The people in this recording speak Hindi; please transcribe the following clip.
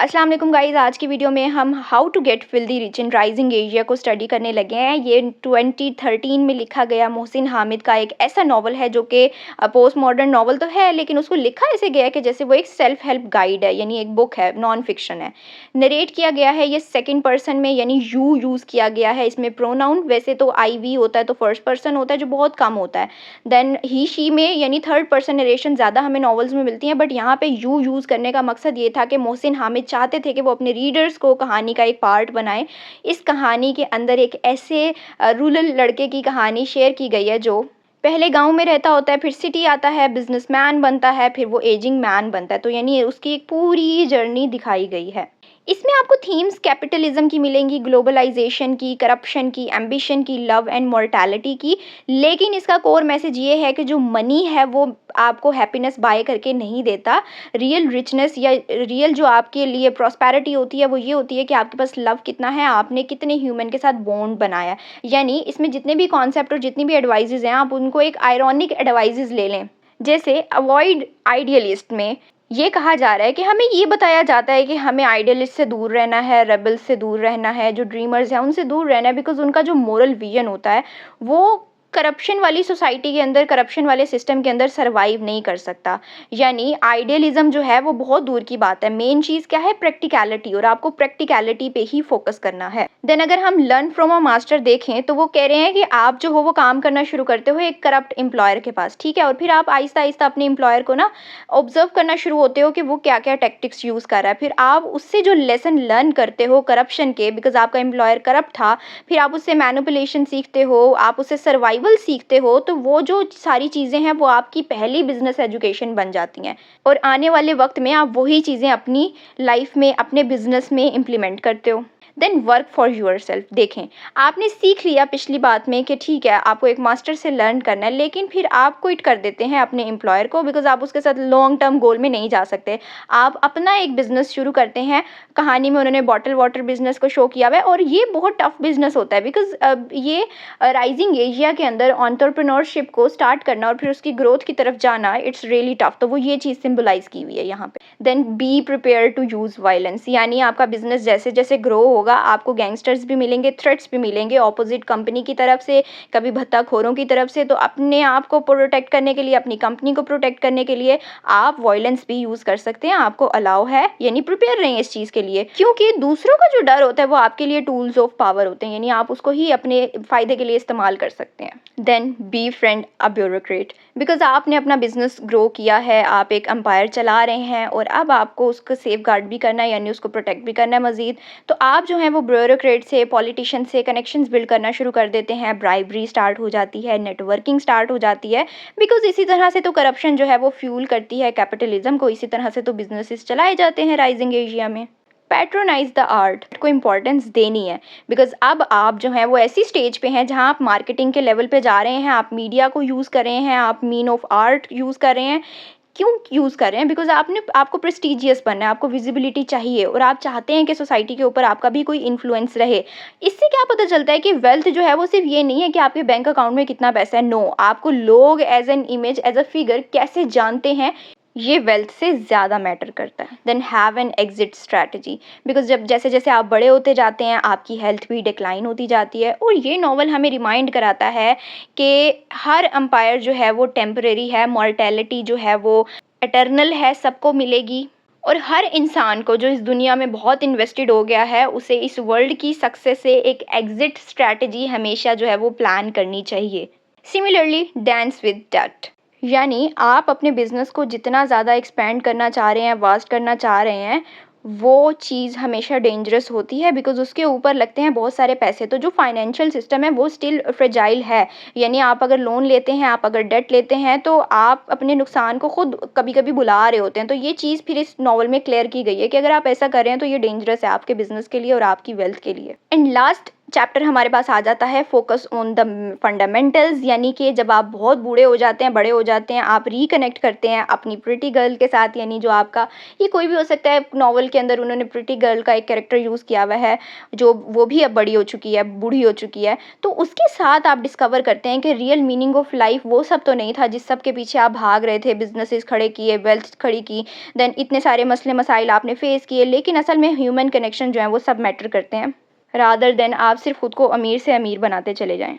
अस्सलाम वालेकुम गाइस। आज की वीडियो में हम how to get filthy rich in rising Asia को स्टडी करने लगे हैं। ये 2013 में लिखा गया मोहसिन हामिद का एक ऐसा नावल है जो कि पोस्ट मॉडर्न नावल तो है, लेकिन उसको लिखा ऐसे गया है कि जैसे वो एक सेल्फ हेल्प गाइड है, यानी एक बुक है, नॉन फिक्शन है। नरेट किया गया है ये सेकंड पर्सन में, यानी यू यूज़ किया गया है इसमें प्रोनाउन। वैसे तो आई वी होता है तो फर्स्ट पर्सन होता है, जो बहुत कम होता है। देन ही शी में यानी थर्ड पर्सन नरेशन ज़्यादा हमें नॉवेल्स में मिलती हैं, बट यहाँ पे यू यूज़ करने का मकसद ये था कि मोहसिन हामिद चाहते थे कि वो अपने रीडर्स को कहानी का एक पार्ट बनाएं। इस कहानी के अंदर एक ऐसे रूरल लड़के की कहानी शेयर की गई है जो पहले गांव में रहता होता है, फिर सिटी आता है, बिजनेसमैन बनता है, फिर वो एजिंग मैन बनता है। तो यानी उसकी एक पूरी जर्नी दिखाई गई है। इसमें आपको थीम्स कैपिटलिज्म की मिलेंगी, ग्लोबलाइजेशन की, करप्शन की, एम्बिशन की, लव एंड मॉर्टैलिटी की। लेकिन इसका कोर मैसेज ये है कि जो मनी है वो आपको हैप्पीनेस बाय करके नहीं देता। रियल रिचनेस या रियल जो आपके लिए प्रॉस्पेरिटी होती है वो ये होती है कि आपके पास लव कितना है, आपने कितने ह्यूमन के साथ बॉन्ड बनाया। यानी इसमें जितने भी कॉन्सेप्ट और जितनी भी एडवाइजेज हैं, आप उनको एक आयरॉनिक एडवाइजेज ले लें। जैसे अवॉइड आइडियलिस्ट में ये कहा जा रहा है कि हमें ये बताया जाता है कि हमें आइडियलिस्ट से दूर रहना है, रेबल्स से दूर रहना है, जो ड्रीमर्स हैं उनसे दूर रहना है, बिकॉज उनका जो मोरल विजन होता है वो करप्शन वाली सोसाइटी के अंदर, करप्शन वाले सिस्टम के अंदर सर्वाइव नहीं कर सकता। यानी आइडियलिज्म जो है वो बहुत दूर की बात है। मेन चीज़ क्या है? प्रैक्टिकलिटी, और आपको प्रैक्टिकलिटी पे ही फोकस करना है। देन अगर हम लर्न फ्रॉम अ मास्टर देखें तो वो कह रहे हैं कि आप जो हो वो काम करना शुरू करते हो एक करप्ट एम्प्लॉयर के पास, ठीक है, और फिर आप आहिस्ता आहिस्ता अपने एम्प्लॉयर को ना ऑब्जर्व करना शुरू होते हो कि वो क्या क्या टैक्टिक्स यूज़ कर रहा है। फिर आप उससे जो लेसन लर्न करते हो करप्शन के, बिकॉज आपका एम्प्लॉयर करप्ट था, फिर आप उससे मैनिपुलेशन सीखते हो, आप उससे सर्वाइवल सीखते हो, तो वो जो सारी चीज़ें हैं वो आपकी पहली बिजनेस एजुकेशन बन जाती हैं। और आने वाले वक्त में आप वही चीज़ें अपनी लाइफ में, अपने बिजनेस में इम्प्लीमेंट करते हो। Then work for yourself. देखें, आपने सीख लिया पिछली बात में कि ठीक है आपको एक मास्टर से लर्न करना है, लेकिन फिर आप क्विट कर देते हैं अपने एम्प्लॉयर को, बिकॉज आप उसके साथ लॉन्ग टर्म गोल में नहीं जा सकते। आप अपना एक बिजनेस शुरू करते हैं। कहानी में उन्होंने बॉटल वाटर बिजनेस को शो किया हुआ है, और ये बहुत टफ बिजनेस होता है, बिकॉज ये राइजिंग एशिया के अंदर एंटरप्रेन्योरशिप को स्टार्ट करना और फिर उसकी ग्रोथ की तरफ जाना, इट्स रियली टफ। तो वो ये चीज़ सिंबलाइज की हुई है यहाँ पे। Then be prepare to use violence, यानी आपका बिजनेस जैसे जैसे ग्रो होगा आपको गैंगस्टर्स भी मिलेंगे, थ्रेट्स भी मिलेंगे ऑपोजिट कंपनी की तरफ से, कभी भत्ताखोरों की तरफ से। तो अपने आप को प्रोटेक्ट करने के लिए, अपनी कंपनी को प्रोटेक्ट करने के लिए आप वायलेंस भी यूज़ कर सकते हैं, आपको अलाउ है। यानी प्रिपेयर रहें इस चीज़ के लिए, क्योंकि दूसरों का जो डर होता है वो आपके लिए टूल्स ऑफ पावर होते हैं, यानी आप उसको ही अपने फ़ायदे के लिए इस्तेमाल कर सकते हैं। Then befriend a bureaucrat, because आपने अपना बिजनेस ग्रो किया है, आप एक एम्पायर चला रहे हैं और अब आपको उसको सेफ गार्ड भी करना है, यानी उसको प्रोटेक्ट भी करना है मज़ीद। तो आप जो हैं वो ब्यूरोक्रेट से, पॉलिटिशियन से कनेक्शंस बिल्ड करना शुरू कर देते हैं, ब्राइबरी स्टार्ट हो जाती है, नेटवर्किंग स्टार्ट हो जाती है, बिकॉज इसी तरह से तो करप्शन जो है वो फ्यूल करती है कैपिटलिज्म को, इसी तरह से तो बिजनेसेस चलाए जाते हैं राइजिंग एशिया में। पैट्रोनाइज द आर्ट को इम्पोर्टेंस देनी है, बिकॉज अब आप जो हैं वो ऐसी स्टेज पे हैं जहां आप मार्केटिंग के लेवल पे जा रहे हैं, आप मीडिया को यूज़ कर रहे हैं, आप मीन ऑफ आर्ट यूज़ कर रहे हैं। क्यों यूज़ कर रहे हैं? बिकॉज आपको प्रेस्टिजियस बनना है, आपको विजिबिलिटी चाहिए, और आप चाहते हैं कि सोसाइटी के ऊपर आपका भी कोई इन्फ्लुएंस रहे। इससे क्या पता चलता है कि वेल्थ जो है वो सिर्फ ये नहीं है कि आपके बैंक अकाउंट में कितना पैसा है। नो, आपको लोग as an image, as a figure कैसे जानते हैं, ये वेल्थ से ज़्यादा मैटर करता है। Then have an exit strategy, because जब जैसे जैसे आप बड़े होते जाते हैं आपकी हेल्थ भी डिक्लाइन होती जाती है, और ये नॉवल हमें रिमाइंड कराता है कि हर एम्पायर जो है वो टेम्परेरी है, मॉर्टेलिटी जो है वो एटर्नल है, सबको मिलेगी। और हर इंसान को जो इस दुनिया में बहुत इन्वेस्टेड हो गया है, उसे इस वर्ल्ड की सक्सेस से एक एग्जिट स्ट्रैटेजी हमेशा जो है वो प्लान करनी चाहिए। सिमिलरली डांस विद डैट, यानी आप अपने बिजनेस को जितना ज़्यादा एक्सपेंड करना चाह रहे हैं, वास्ट करना चाह रहे हैं, वो चीज़ हमेशा डेंजरस होती है, बिकॉज उसके ऊपर लगते हैं बहुत सारे पैसे। तो जो फाइनेंशियल सिस्टम है वो स्टिल फ्रेजाइल है, यानी आप अगर लोन लेते हैं, आप अगर डेट लेते हैं, तो आप अपने नुकसान को खुद कभी कभी बुला रहे होते हैं। तो ये चीज़ फिर इस नॉवल में क्लियर की गई है कि अगर आप ऐसा कर रहे हैं तो ये डेंजरस है आपके बिजनेस के लिए और आपकी वेल्थ के लिए। एंड लास्ट चैप्टर हमारे पास आ जाता है फोकस ऑन द फंडामेंटल्स, यानी कि जब आप बहुत बूढ़े हो जाते हैं, बड़े हो जाते हैं, आप रिकनेक्ट करते हैं अपनी प्रिटी गर्ल के साथ, यानी जो आपका, ये कोई भी हो सकता है। नॉवल के अंदर उन्होंने प्रिटी गर्ल का एक कैरेक्टर यूज़ किया हुआ है, जो वो भी अब बड़ी हो चुकी है, बूढ़ी हो चुकी है। तो उसके साथ आप डिस्कवर करते हैं कि रियल मीनिंग ऑफ लाइफ वो सब तो नहीं था जिस सब के पीछे आप भाग रहे थे, बिजनेसेस खड़े किए, वेल्थ खड़ी की, देन इतने सारे मसले मसाइल आपने फेस किए, लेकिन असल में ह्यूमन कनेक्शन जो है वो सब मैटर करते हैं, रादर देन आप सिर्फ खुद को अमीर से अमीर बनाते चले जाएँ।